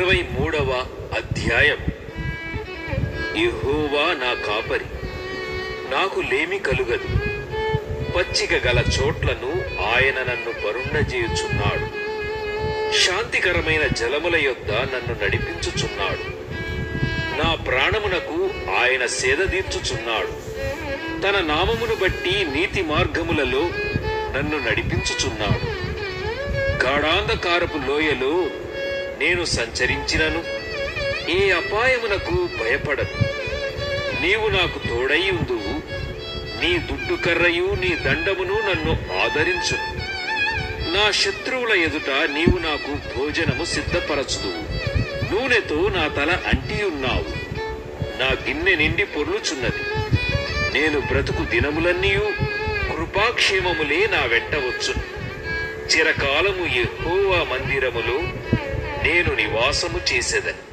23వ అధ్యాయం. యెహోవా నా కాపరి, నాకు లేమి కలుగదు. పచ్చిక గల చోట్లను ఆయన నన్ను పరుండజేయుచున్నాడు. శాంతికరమైన జలముల యొద్ద నన్ను నడిపించుచున్నాడు. నా ప్రాణమునకు ఆయన సేద తీర్చుచున్నాడు. తన నామమును బట్టి నీతి మార్గములలో నన్ను నడిపించుచున్నాడు. గాఢాంధకారపు లోయలో నేను సంచరించినను ఏ అపాయమునకు భయపడను. నీవు నాకు తోడై ఉందువు. నీ దుడ్డుకర్రయు నీ దండమును నన్ను ఆదరించును. నా శత్రువుల ఎదుట నీవు నాకు భోజనము సిద్ధపరచుదువు. నూనెతో నా తల అంటియున్నావు. నా గిన్నె నిండి పొర్లుచున్నది. నేను బ్రతుకు దినములన్నీయు కృపాక్షేమములే నా వెంట వచ్చును. చిరకాలము యెహోవా మందిరములో నేను నివాసము చేసెదను.